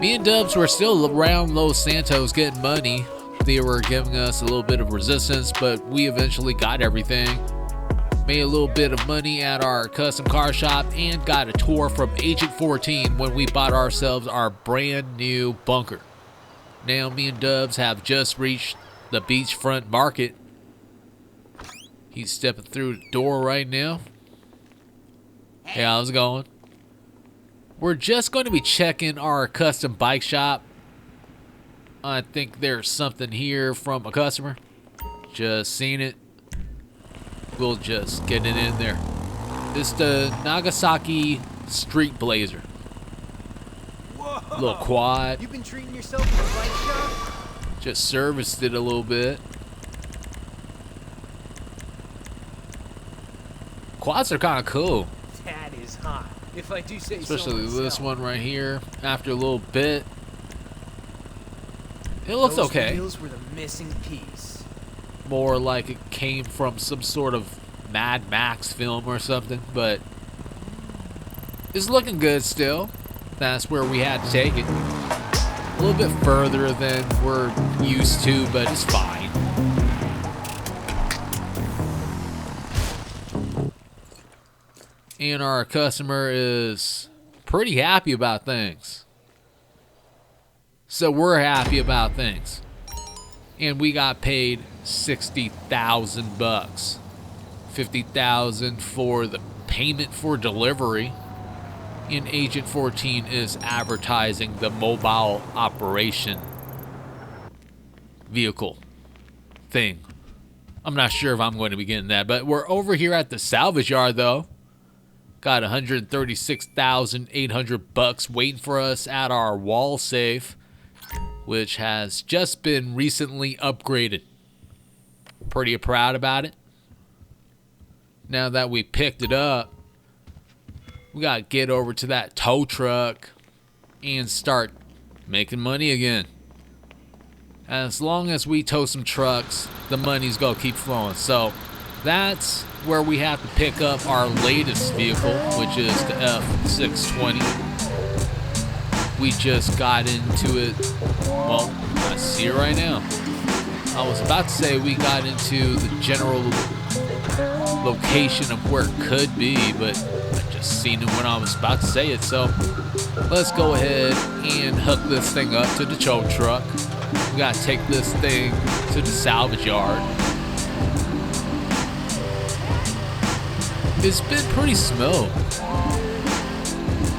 Me and Dubbz were still around Los Santos getting money. They were giving us a little bit of resistance, but we eventually got everything. Made a little bit of money at our custom car shop and got a tour from Agent 14 when we bought ourselves our brand new bunker. Now me and Dubbz have just reached the beachfront market. He's stepping through the door right now. Hey, how's it going? We're just going to be checking our custom bike shop. I think there's something here from a customer. Just seen it. We'll just get it in there. It's the Nagasaki Street Blazer. Whoa. Little quad. You've been treating yourself in a bike shop? Just serviced it a little bit. Quads are kind of cool. That is hot, if I do say Especially so this myself. one right here. After a little bit, it looks Those okay. wheels were the missing piece. More like it came from some sort of Mad Max film or something, but it's looking good still. That's where we had to take it. A little bit further than we're used to, but it's fine. And our customer is pretty happy about things. So we're happy about things. And we got paid 60,000 bucks. 50,000 for the payment for delivery. And Agent 14 is advertising the mobile operation vehicle thing. I'm not sure if I'm going to be getting that, but we're over here at the salvage yard though. Got 136,800 bucks waiting for us at our wall safe, which has just been recently upgraded. Pretty proud about it. Now that we picked it up, we gotta get over to that tow truck and start making money again. As long as we tow some trucks, the money's gonna keep flowing. So that's where we have to pick up our latest vehicle, which is the F620. We just got into it. Well, I see it right now. I was about to say we got into the general location of where it could be, but I just seen it when I was about to say it. So let's go ahead and hook this thing up to the tow truck. We gotta take this thing to the salvage yard. It's been pretty smooth.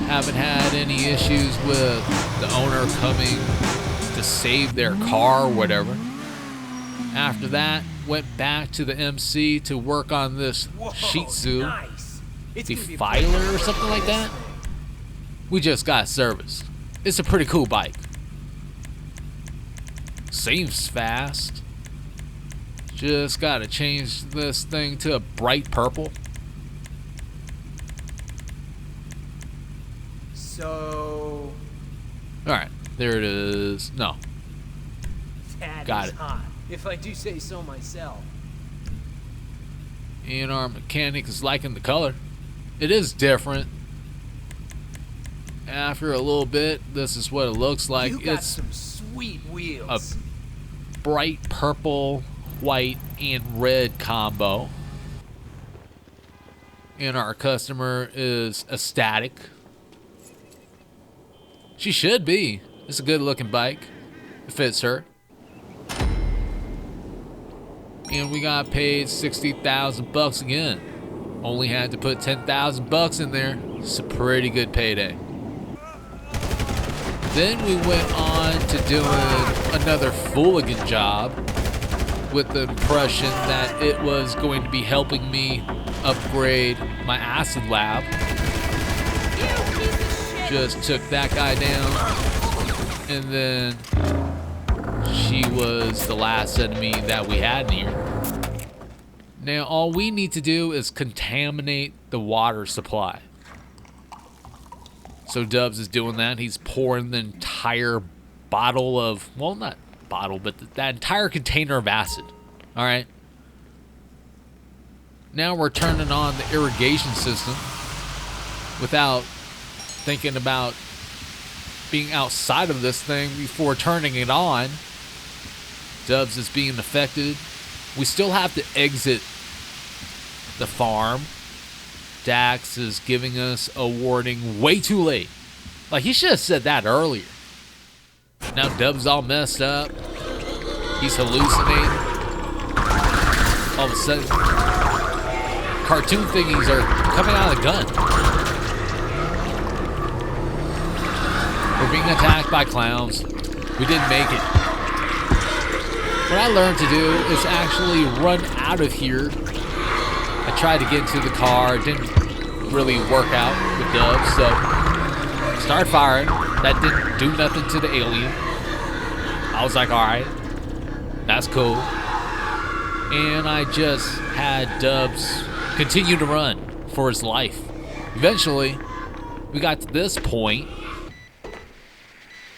Haven't had any issues with the owner coming to save their car or whatever. After that, went back to the MC to work on this Shih Tzu Nice. It's gonna be Defiler or something like that. We just got service. It's a pretty cool bike. Seems fast. Just gotta change this thing to a bright purple. So Alright, there it is. No, that Got is it. hot, if I do say so myself. and our mechanic is liking the color. It is different. After a little bit, this is what it looks like. You got It's some sweet wheels. bright purple, white, and red combo. And our customer is ecstatic. She should be. It's a good looking bike. It fits her. And we got paid 60,000 bucks again. Only had to put 10,000 bucks in there. It's a pretty good payday. Then we went on to doing another Fooligan job with the impression that it was going to be helping me upgrade my acid lab. Just took that guy down, and then she was the last enemy that we had in here. Now all we need to do is contaminate the water supply. So Dubbz is doing that. He's pouring the entire bottle of, well, not bottle, but that entire container of acid. All right. Now we're turning on the irrigation system without thinking about being outside of this thing before turning it on. Dubbz is being affected. We still have to exit the farm. Dax is giving us a warning way too late. Like, he should have said that earlier. Now Dubbz all messed up. He's hallucinating. All of a sudden, cartoon thingies are coming out of the gun. We're being attacked by clowns. We didn't make it. What I learned to do is actually run out of here. I tried to get into the car. It didn't really work out with Dubbz, so started firing. That didn't do nothing to the alien. I was like, alright, that's cool. And I just had Dubbz continue to run for his life. Eventually, we got to this point,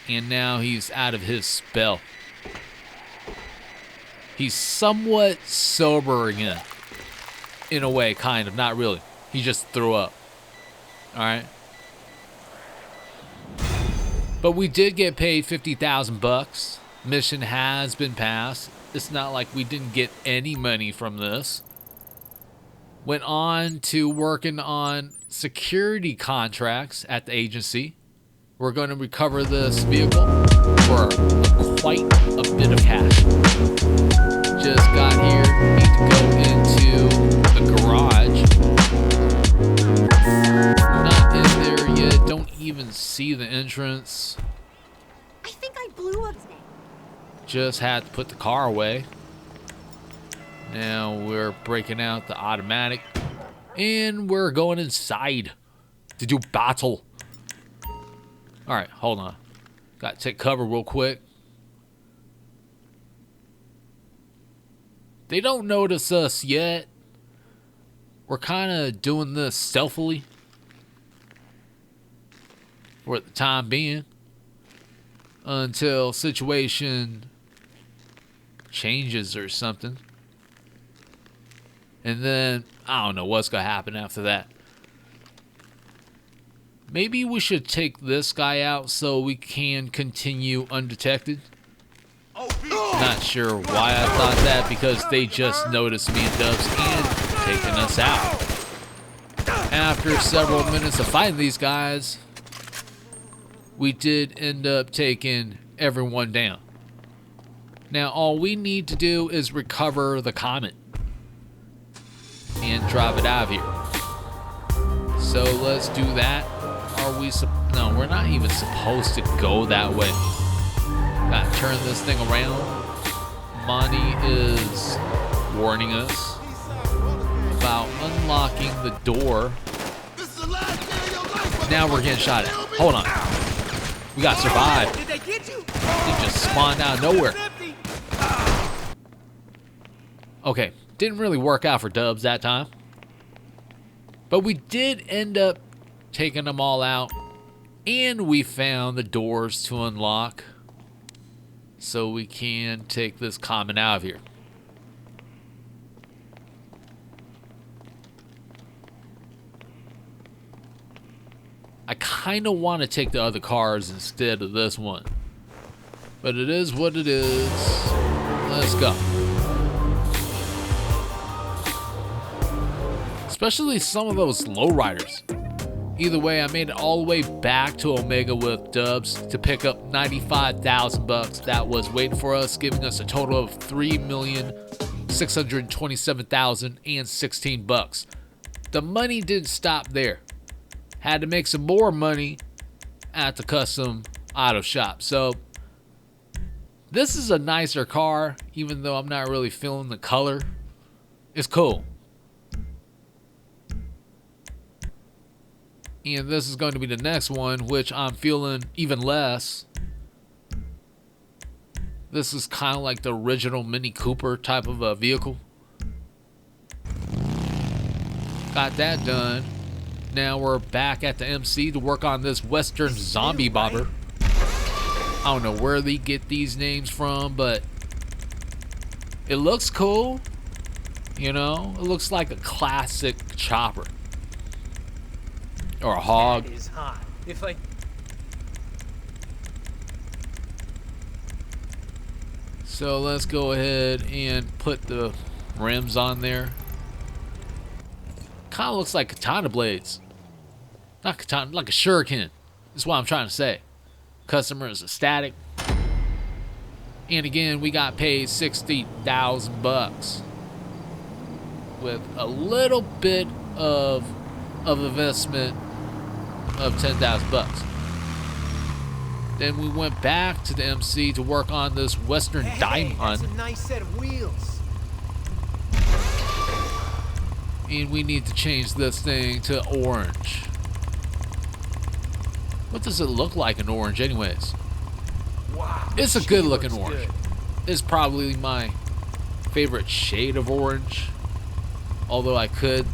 and now he's out of his spell. He's somewhat sober again. In a way, kind of. Not really. He just threw up. Alright? But we did get paid 50,000 bucks. Mission has been passed. It's not like we didn't get any money from this. Went on to working on security contracts at the agency. We're going to recover this vehicle for quite a bit of cash. Just got here. Need to go into the garage. Not in there yet. Don't even see the entrance. I think I blew up. Just had to put the car away. Now we're breaking out the automatic. And we're going inside to do battle. Alright, hold on. Got to take cover real quick. They don't notice us yet. We're kind of doing this stealthily. For the time being. Until situation changes or something. And then, I don't know what's going to happen after that. Maybe we should take this guy out so we can continue undetected. Not sure why I thought that, because they just noticed me and Dubbz and taking us out. After several minutes of fighting these guys, we did end up taking everyone down. Now all we need to do is recover the Comet and drive it out of here. So let's do that. Are we no, we're not even supposed to go that way. Gotta turn this thing around. Monty is warning us about unlocking the door. Now we're getting shot at. Hold on. We gotta survive. Did they get you? They just spawned out of nowhere. Okay, didn't really work out for Dubbz that time. But we did end up taking them all out. And we found the doors to unlock. So we can take this Comet out of here. I kind of want to take the other cars instead of this one. But it is what it is. Let's go. Especially some of those lowriders. Either way, I made it all the way back to Omega with Dubbz to pick up 95,000 bucks. That was waiting for us, giving us a total of 3,627,016 bucks. The money didn't stop there. Had to make some more money at the custom auto shop. So this is a nicer car, even though I'm not really feeling the color. It's cool. And this is going to be the next one, which I'm feeling even less. This is kind of like the original Mini Cooper type of a vehicle. Got that done. Now we're back at the MC to work on this Western Zombie Bobber. I don't know where they get these names from, but it looks cool. You know, it looks like a classic chopper. Or a hog. That is hot. If I So let's go ahead and put the rims on there. Kind of looks like katana blades. Not katana, like a shuriken. That's what I'm trying to say. Customer is ecstatic. And again, we got paid 60,000 bucks with a little bit of investment of 10,000 bucks. Then we went back to the MC to work on this Western Diamond. That's a nice set of wheels. And we need to change this thing to orange. What does it look like in orange anyways? Wow. It's a she good looking looks orange. good. It's probably my favorite shade of orange. Although I could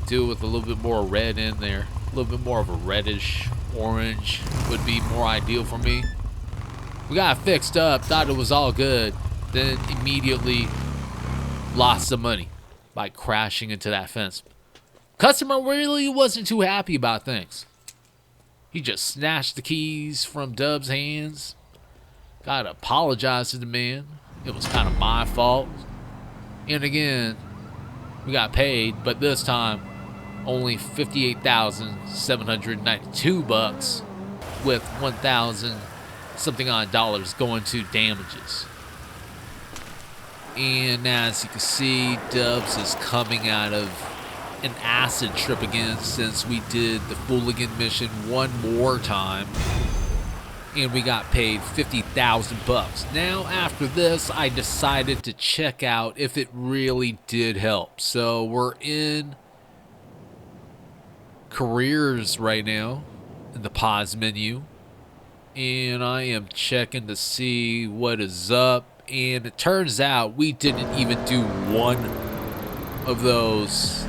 do with a little bit more red in there. A little bit more of a reddish orange would be more ideal for me. We got it fixed up, thought it was all good, then immediately lost some money by crashing into that fence. Customer really wasn't too happy about things. He just snatched the keys from Dubb's hands. Gotta apologize to the man. It was kind of my fault. And again, we got paid, but this time only 58,792 bucks, with 1,000 something odd dollars going to damages. And as you can see, Dubbz is coming out of an acid trip again since we did the Fooligan mission one more time. And we got paid 50,000 bucks. Now after this, I decided to check out if it really did help. So we're in careers right now in the pause menu, and I am checking to see what is up, and it turns out we didn't even do one of those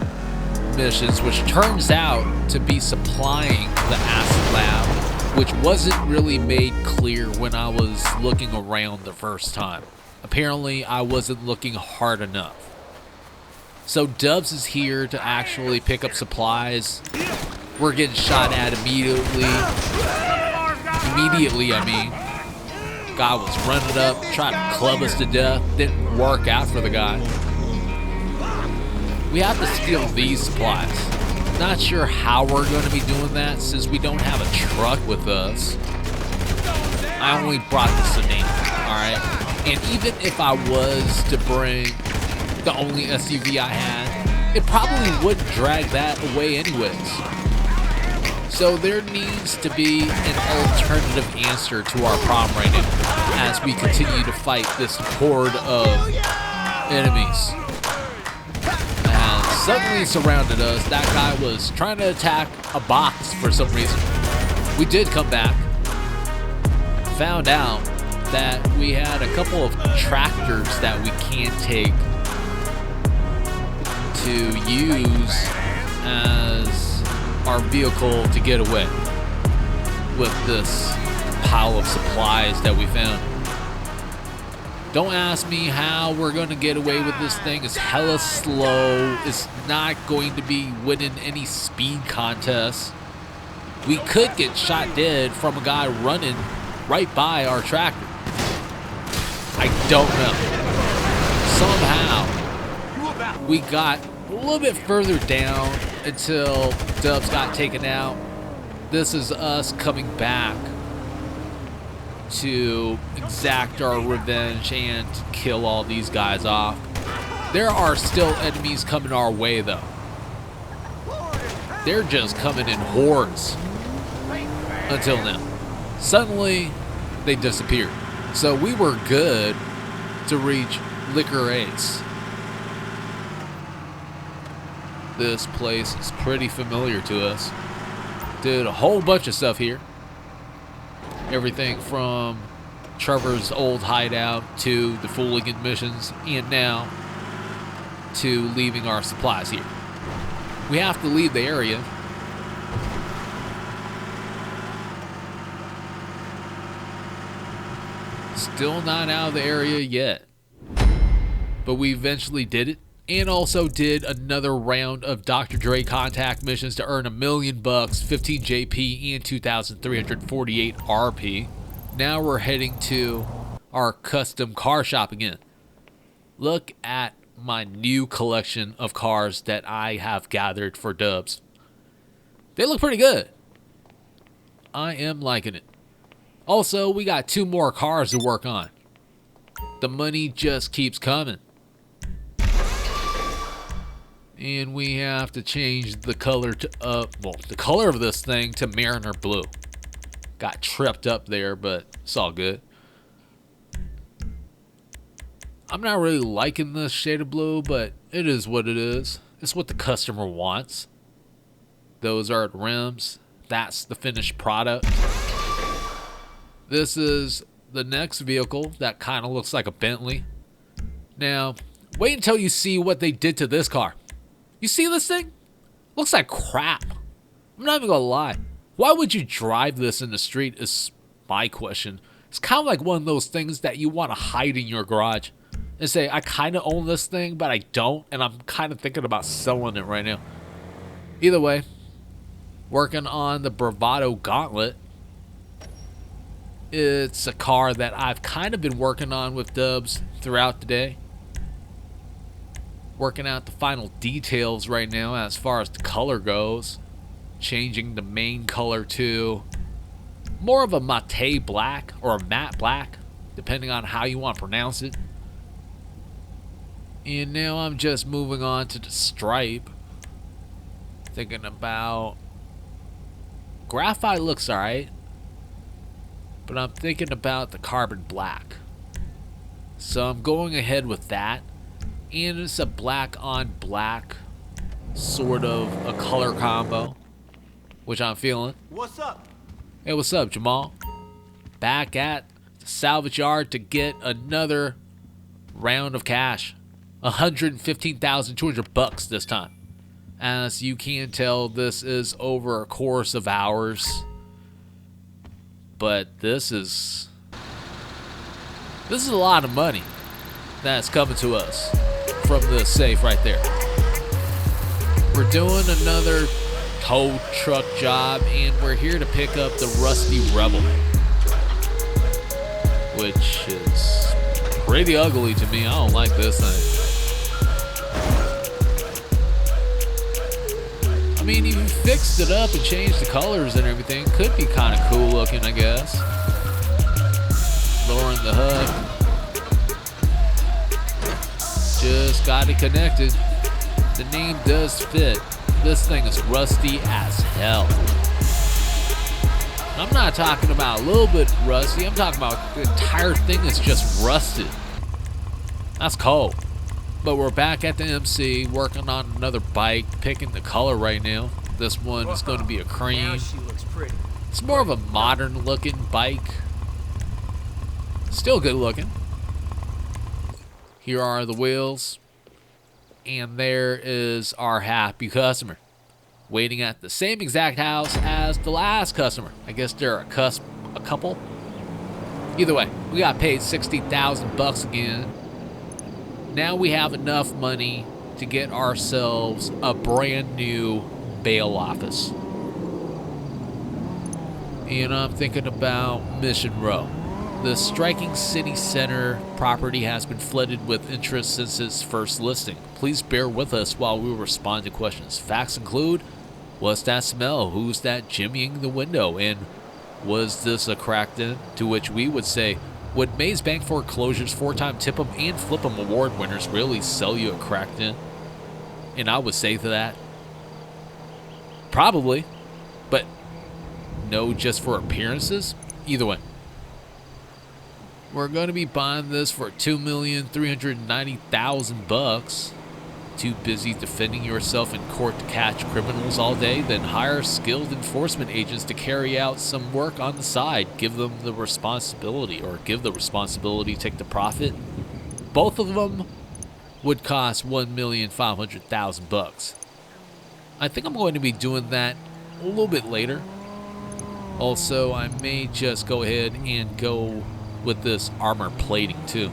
missions, which turns out to be supplying the acid lab, which wasn't really made clear when I was looking around the first time. Apparently I wasn't looking hard enough. So Dubbz is here to actually pick up supplies. We're getting shot at immediately. I mean. Guy was running up, trying to club us to death. Didn't work out for the guy. We have to steal these supplies. Not sure how we're going to be doing that since we don't have a truck with us. I only brought the sedan, alright? And even if I was to bring the only SUV I had, it probably wouldn't drag that away anyways. So there needs to be an alternative answer to our problem right now as we continue to fight this horde of enemies that suddenly surrounded us. That guy was trying to attack a box for some reason. We did come back, found out that we had a couple of tractors that we can't take to use as our vehicle to get away with this pile of supplies that we found. Don't ask me how we're going to get away with this thing. It's hella slow. It's not going to be winning any speed contests. We could get shot dead from a guy running right by our tractor. I don't know. Somehow we got a little bit further down until Dubbz got taken out. This is us coming back to exact our revenge and to kill all these guys off. There are still enemies coming our way though. They're just coming in hordes until now. Suddenly they disappeared. So we were good to reach Liquor Ace. This place is pretty familiar to us. Did a whole bunch of stuff here. Everything from Trevor's old hideout to the Fooligan missions, and now to leaving our supplies here. We have to leave the area. Still not out of the area yet. But we eventually did it. And also did another round of Dr. Dre contact missions to earn $1 million, 15 JP, and 2,348 RP. Now we're heading to our custom car shop again. Look at my new collection of cars that I have gathered for Dubbz. They look pretty good. I am liking it. Also, we got 2 more cars to work on. The money just keeps coming. And we have to change the color to the color of this thing to Mariner Blue. Got tripped up there, but it's all good. I'm not really liking this shade of blue, but it is what it is. It's what the customer wants. Those are the rims. That's the finished product. This is the next vehicle that kind of looks like a Bentley. Now, wait until you see what they did to this car. You see this thing? Looks like crap. I'm not even gonna lie. Why would you drive this in the street is my question. It's kind of like one of those things that you want to hide in your garage and say, I kind of own this thing, but I don't, and I'm kind of thinking about selling it right now. Either way, working on the Bravado Gauntlet. It's a car that I've kind of been working on with Dubbz throughout the day. Working out the final details right now as far as the color goes. Changing the main color to more of a matte black or a matte black, depending on how you want to pronounce it. And now I'm just moving on to the stripe. Thinking about graphite looks alright, but I'm thinking about the carbon black. So I'm going ahead with that. And it's a black on black sort of a color combo, which I'm feeling. What's up? Hey, what's up, Jamal? Back at the salvage yard to get another round of cash. $115,200 this time. As you can tell, this is over a course of hours. But this is a lot of money that's coming to us from the safe right there. We're doing another tow truck job, and we're here to pick up the Rusty Rebel, which is pretty ugly to me. I don't like this thing. I mean, if you fixed it up and changed the colors and everything, could be kind of cool looking, I guess. Lowering the hood. Just got it connected. The name does fit. This thing is rusty as hell. I'm not talking about a little bit rusty. I'm talking about the entire thing is just rusted. That's cold. But we're back at the MC, working on another bike, picking the color right now. This one is going to be a cream. Now she looks pretty. It's more of a modern looking bike. Still good looking. Here are the wheels. And there is our happy customer. Waiting at the same exact house as the last customer. I guess they're a couple. Either way, we got paid $60,000 again. Now we have enough money to get ourselves a brand new bail office. And I'm thinking about Mission Row. The striking city center property has been flooded with interest since its first listing. Please bear with us while we respond to questions. Facts include, what's that smell? Who's that jimmying the window? And was this a crackdown? To which we would say, would Maze Bank foreclosures, 4-time tip 'em and flip 'em award winners really sell you a crackdown? And I would say to that, probably, but no, just for appearances. Either way, we're going to be buying this for $2,390,000. Too busy defending yourself in court to catch criminals all day? Then hire skilled enforcement agents to carry out some work on the side. Give them the responsibility, or give the responsibility, take the profit. Both of them would cost $1,500,000. I think I'm going to be doing that a little bit later. Also, I may just go ahead and go with this armor plating too.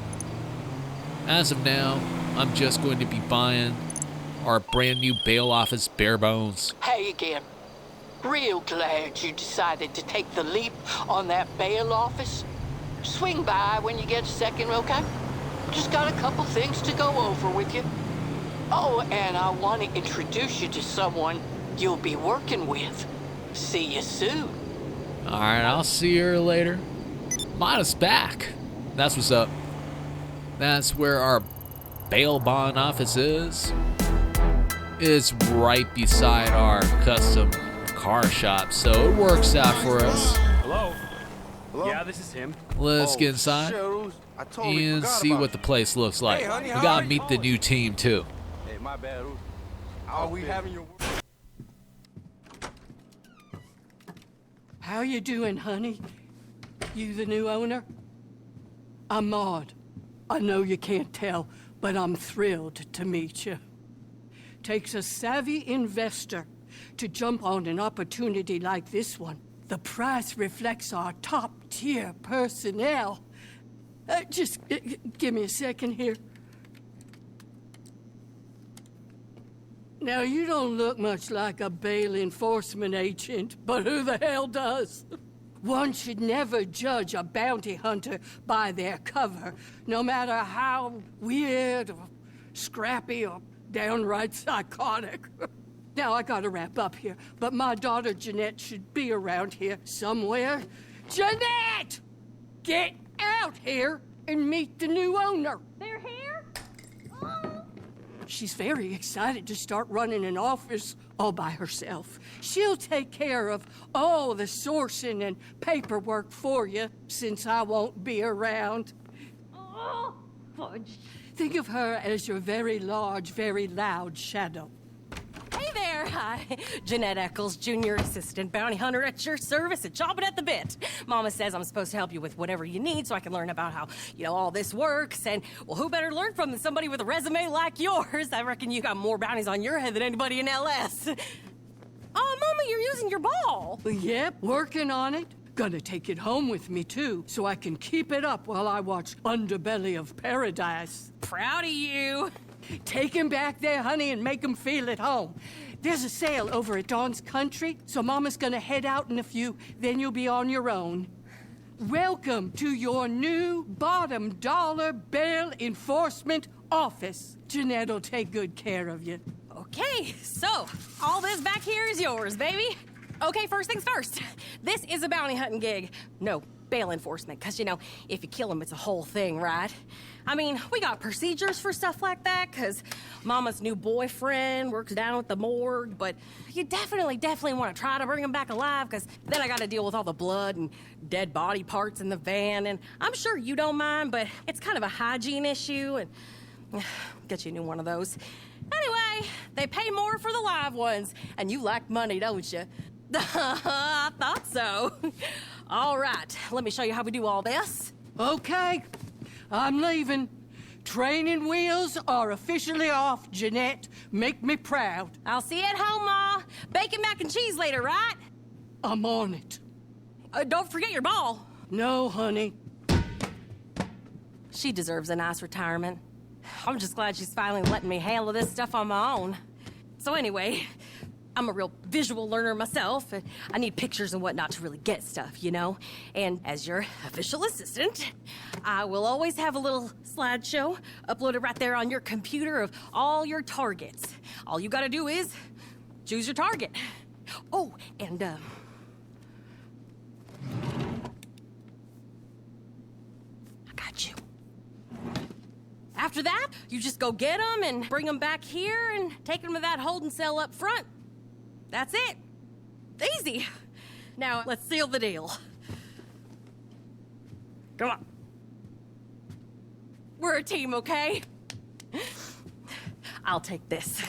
As of now, I'm just going to be buying our brand new bail office bare bones. Hey again. Real glad you decided to take the leap on that bail office. swing by when you get a second, okay? Just got a couple things to go over with you. Oh, and I want to introduce you to someone you'll be working with. See you soon. All right, I'll see her later. Mata's back. That's what's up. That's where our bail bond office is. It's right beside our custom car shop, so it works out for us. Hello? Yeah, this is him. Let's get inside I totally and forgot see about what the place looks like. Hey, honey, We how gotta are meet you? the new team too. Hey, my bad. Are we having your... How you doing, honey? You the new owner? I'm Maud. I know you can't tell, but I'm thrilled to meet you. Takes a savvy investor to jump on an opportunity like this one. The price reflects our top-tier personnel. Just give me a second here. Now, you don't look much like a bail enforcement agent, but who the hell does? One should never judge a bounty hunter by their cover, no matter how weird or scrappy or downright psychotic. Now, I gotta wrap up here, but my daughter Jeanette should be around here somewhere. Jeanette! Get out here and meet the new owner. They're here? She's very excited to start running an office all by herself. She'll take care of all the sourcing and paperwork for you since I won't be around. Oh, fudge. Think of her as your very large, very loud shadow. Hey there, hi. Jeanette Eccles, Junior Assistant Bounty Hunter at your service and chomping at the bit. Mama says I'm supposed to help you with whatever you need so I can learn about how, all this works. And, well, who better learn from than somebody with a resume like yours? I reckon you got more bounties on your head than anybody in LS. Oh, Mama, you're using your ball. Yep, working on it. Gonna take it home with me, too, so I can keep it up while I watch Underbelly of Paradise. Proud of you. Take him back there, honey, and make him feel at home. There's a sale over at Dawn's Country, so Mama's gonna head out in a few, then you'll be on your own. Welcome to your new bottom dollar bail enforcement office. Jeanette'll take good care of you. Okay, so all this back here is yours, baby. Okay, first things first. This is a bounty hunting gig. No, bail enforcement, because, if you kill him, it's a whole thing, right? I mean, we got procedures for stuff like that, because Mama's new boyfriend works down at the morgue, but you definitely want to try to bring him back alive, because then I got to deal with all the blood and dead body parts in the van, and I'm sure you don't mind, but it's kind of a hygiene issue, and get you a new one of those. Anyway, they pay more for the live ones, and you like money, don't you? I thought so. All right, let me show you how we do all this. Okay, I'm leaving. Training wheels are officially off, Jeanette. Make me proud. I'll see you at home, Ma. Bacon, mac, and cheese later, right? I'm on it. Don't forget your ball. No, honey. She deserves a nice retirement. I'm just glad she's finally letting me handle this stuff on my own. So anyway, I'm a real visual learner myself, and I need pictures and whatnot to really get stuff, And as your official assistant, I will always have a little slideshow uploaded right there on your computer of all your targets. All you gotta do is choose your target. Oh, and, I got you. After that, you just go get them and bring them back here and take them to that holding cell up front. That's it. Easy. Now, let's seal the deal. Come on. We're a team, okay? I'll take this.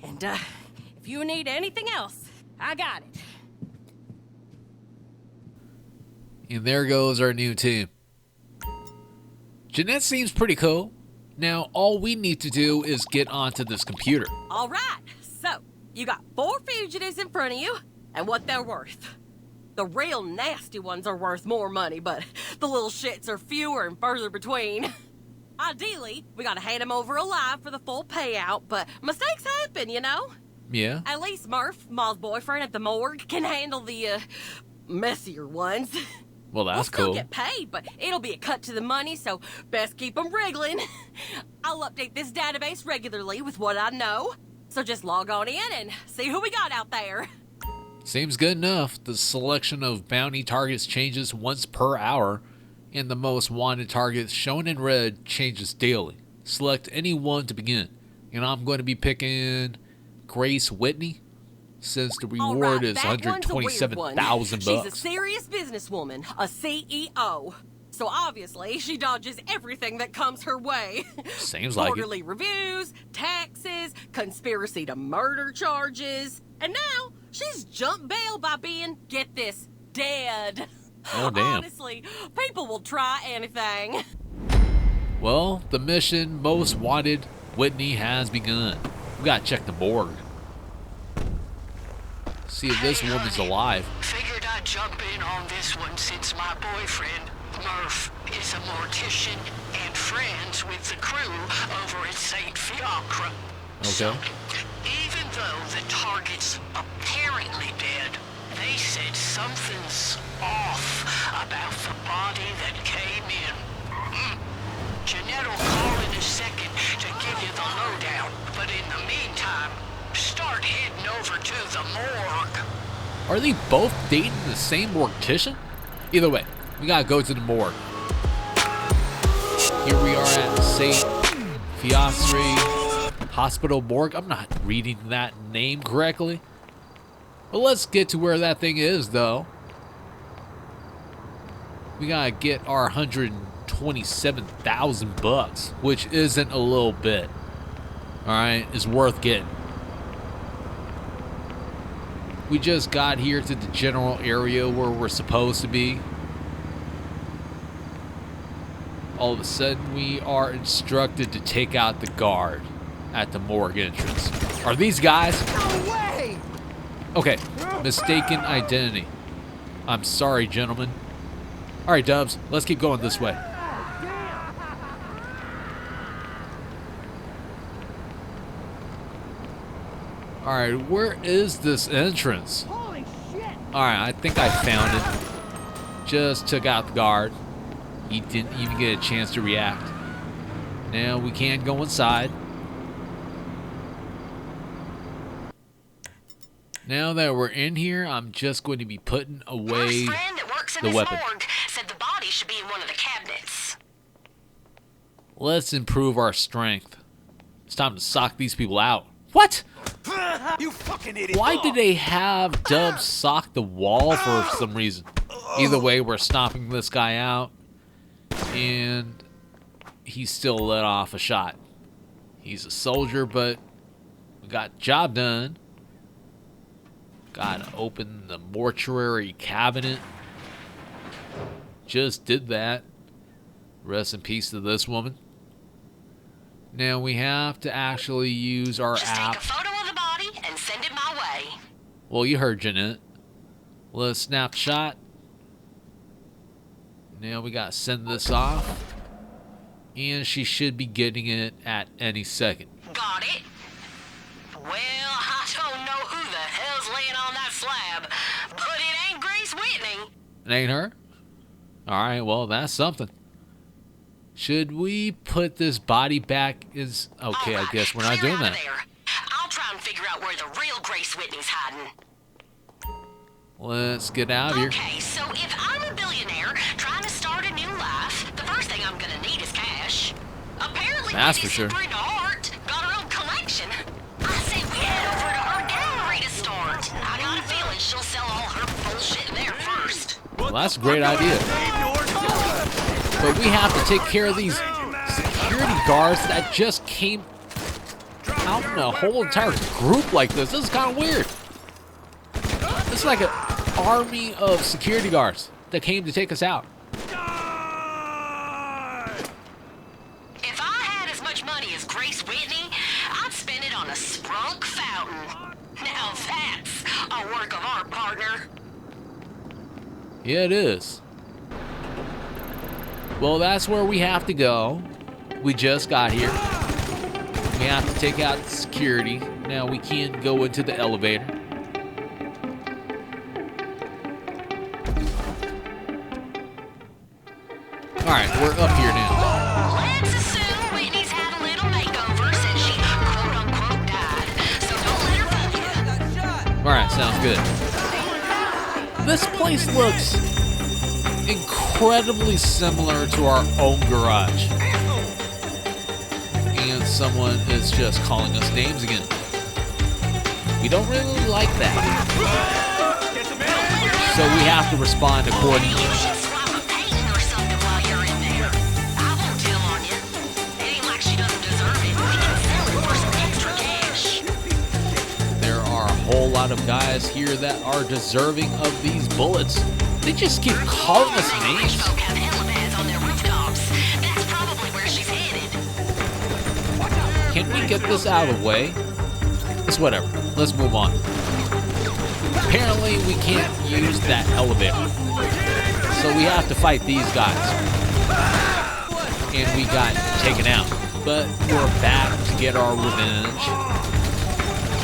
And, if you need anything else, I got it. And there goes our new team. Jeanette seems pretty cool. Now, all we need to do is get onto this computer. All right. So, you got 4 fugitives in front of you, and what they're worth. The real nasty ones are worth more money, but the little shits are fewer and further between. Ideally, we gotta hand them over alive for the full payout, but mistakes happen, Yeah. At least Murph, Ma's boyfriend at the morgue, can handle the, messier ones. Well, We'll that's still cool. get paid, but it'll be a cut to the money, so best keep 'em wriggling. I'll update this database regularly with what I know, so just log on in and see who we got out there. Seems good enough. The selection of bounty targets changes once per hour, and the most wanted targets shown in red changes daily. Select any one to begin, and I'm going to be picking Grace Whitney, since the All reward right, is that one's a weird one. $127,000 She's a bucks. serious businesswoman, a CEO. So obviously, she dodges everything that comes her way. Seems like it. Quarterly reviews, taxes, conspiracy to murder charges. And now, she's jumped bail by being, get this, dead. Oh, damn. Honestly, people will try anything. Well, the mission Most Wanted Whitney has begun. We gotta check the morgue. See if this woman's alive. Figured I'd jump in on this one since my boyfriend, Murph, is a mortician and friends with the crew over at St. Fiacre. So, Okay. even though the target's apparently dead, they said something's off about the body that came in. Jeanette will call in a second to give you the lowdown, but in the meantime, start heading over to the morgue. Are they both dating the same mortician? Either way, we gotta go to the morgue. Here we are at St. Fiacre Hospital Morgue. I'm not reading that name correctly. But let's get to where that thing is, though. We gotta get our $127,000 bucks, which isn't a little bit. Alright, it's worth getting. We just got here to the general area where we're supposed to be. All of a sudden, we are instructed to take out the guard at the morgue entrance. Are these guys? No way! Okay, mistaken identity. I'm sorry, gentlemen. All right, Dubbz, let's keep going this way. All right, where is this entrance? Holy shit! All right, I think I found it. Just took out the guard. He didn't even get a chance to react. Now we can't go inside. Now that we're in here, I'm just going to be putting away Murph's friend that works in the this weapon. morgue said the body should be in one of the cabinets. Let's improve our strength. It's time to sock these people out. What? You fucking idiot! Why did they have Dubbz sock the wall for some reason? Either way, we're stomping this guy out. And he still let off a shot. He's a soldier, but we got the job done. Gotta open the mortuary cabinet. Just did that. Rest in peace to this woman. Now we have to actually use our Just app. take a photo of the body and send it my way. Well, you heard Jeanette. Let's snap the shot. Now we gotta send this off. And she should be getting it at any second. Got it? Well, I don't know who the hell's laying on that slab, but it ain't Grace Whitney. It ain't her? Alright, well, that's something. Should we put this body back? Okay, All I right, guess we're not clear doing out of that. there. I'll try and figure out where the real Grace Whitney's hiding. Let's get out of here. Okay, so if I'm a billionaire trying to start a new life, the first thing I'm gonna need is cash. Apparently, That's for Whitney's sure. super into art, got her own collection. I say we head over to her gallery to start. I got a feeling she'll sell all her bullshit there first. Well, that's a great idea. But we have to take care of these security guards that just came out in a whole entire group like this. This is kind of weird. It's like an army of security guards that came to take us out. If I had as much money as Grace Whitney, I'd spend it on a sprunk fountain. Now that's a work of art, partner. Yeah, it is. Well, that's where we have to go. We just got here. We have to take out the security. Now we can't go into the elevator. Alright, we're up here now. Let's assume Whitney's had a little makeover since she quote-unquote died. So don't let her fool you. Alright, sounds good. This place looks incredibly similar to our own garage. And someone is just calling us names again. We don't really like that. So we have to respond accordingly. You should swap a painting or something while you're in there. I won't tell on you. It ain't like she doesn't deserve it. We can sell it for some extra cash. There are a whole lot of guys here that are deserving of these bullets. They just keep calling us names. Rich folk have helipads on their rooftops. That's probably where she's headed. Can we get this out of the way? It's whatever. Let's move on. Apparently, we can't use that elevator. So we have to fight these guys. And we got taken out. But we're back to get our revenge.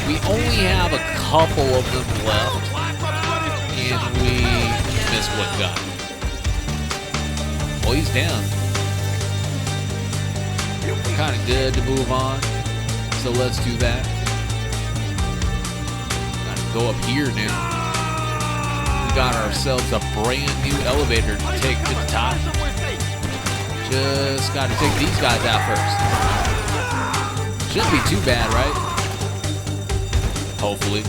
We only have a couple of them left. And we missed one guy. Oh, he's down. Kind of good to move on. So let's do that. Go up here now. We got ourselves a brand new elevator to take to the top. Just got to take these guys out first. Shouldn't be too bad, right? Hopefully.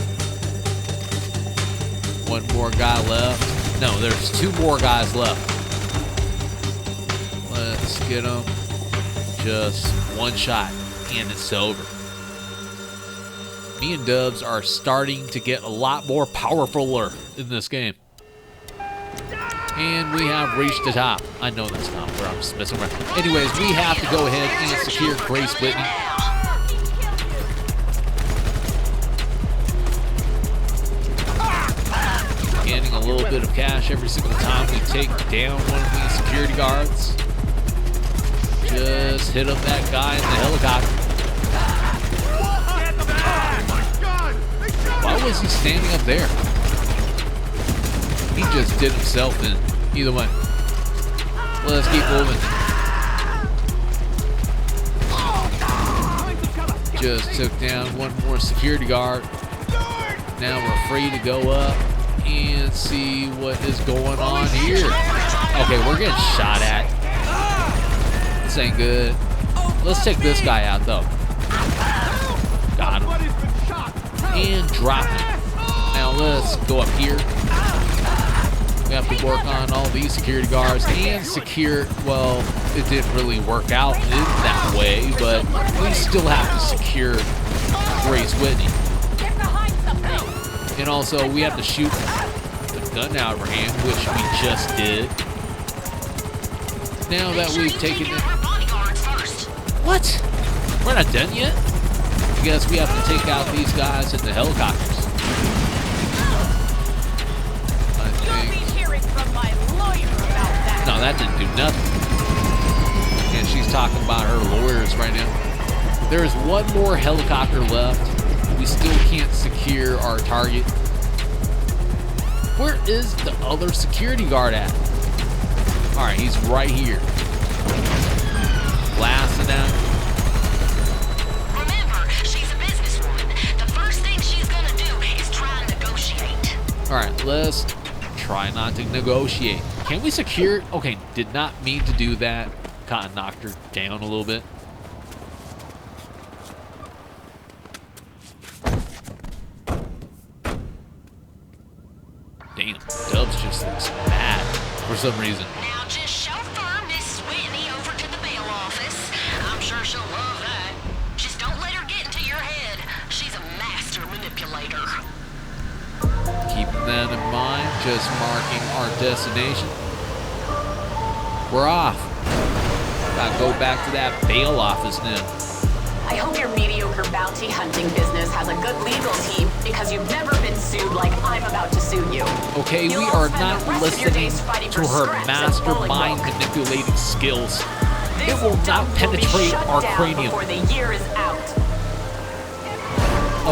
One more guy left. No, there's two more guys left. Let's get them. Just one shot and it's over. Me and Dubbz are starting to get a lot more powerful in this game. And we have reached the top. I know that's not where I'm just messing around. Anyways, we have to go ahead and secure Grace Whitney. Getting a little bit of cash every single time we take down one of these security guards. Just hit up that guy in the helicopter. Why was he standing up there? He just did himself in. Either way. Let's keep moving. Just took down one more security guard. Now we're free to go up and see what is going on here. Okay, we're getting shot at. This ain't good. Let's take this guy out though. Got him. And drop him. Now let's go up here. We have to work on all these security guards and secure, well, it didn't really work out in that way, but we still have to secure Grace Whitney. And also we have to shoot the gun out of her hand, which we just did. Now that we've taken it. What? We're not done yet? I guess we have to take out these guys in the helicopters. I think. No, that didn't do nothing. And she's talking about her lawyers right now. There is one more helicopter left. We still can't secure our target. Where is the other security guard at? Alright, he's right here. Blasting out. Remember, she's a businesswoman. The first thing she's gonna do is try and negotiate. Alright, let's try not to negotiate. Can we secure? Okay, did not mean to do that. Kind of knocked her down a little bit. Damn, Dubbz just looks mad for some reason. Now just chauffeur Miss Whitney over to the bail office. I'm sure she'll love that. Just don't let her get into your head. She's a master manipulator. Keeping that in mind, just marking our destination. We're off. Gotta go back to that bail office now. I hope your mediocre bounty hunting business has a good legal team because you've never been sued like I'm about to sue you. Okay, we are not listening to her mastermind manipulating skills. It will not penetrate our cranium. Before the year is out.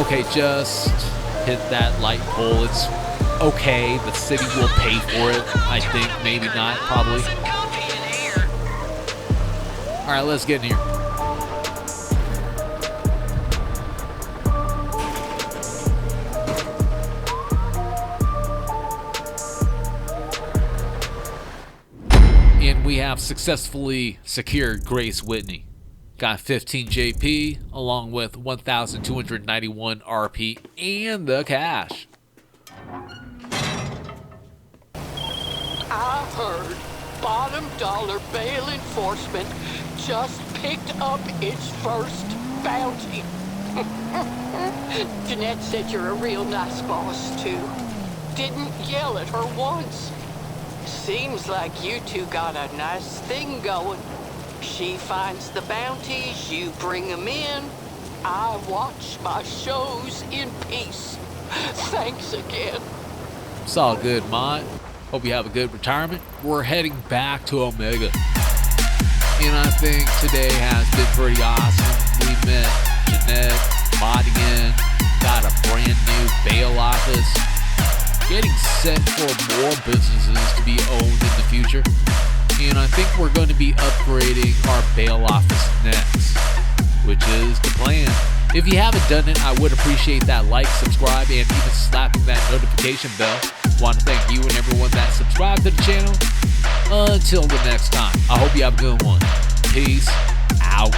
Okay, just hit that light pole. It's okay. The city will pay for it. I think. Maybe not. Probably. All right, let's get in here. And we have successfully secured Grace Whitney. Got 15 JP along with 1,291 RP and the cash. I heard Bottom Dollar Bail Enforcement just picked up its first bounty. Jeanette said you're a real nice boss, too. Didn't yell at her once. Seems like you two got a nice thing going. She finds the bounties, you bring them in. I watch my shows in peace. Thanks again. It's all good, Mont. Hope you have a good retirement. We're heading back to Omega. And I think today has been pretty awesome. We met Jeanette, Modigan, got a brand new bail office. Getting set for more businesses to be owned in the future. And I think we're going to be upgrading our bail office next, which is the plan. If you haven't done it, I would appreciate that like, subscribe, and even slapping that notification bell. Want to thank you and everyone that subscribed to the channel. Until the next time, I hope you have a good one. Peace out.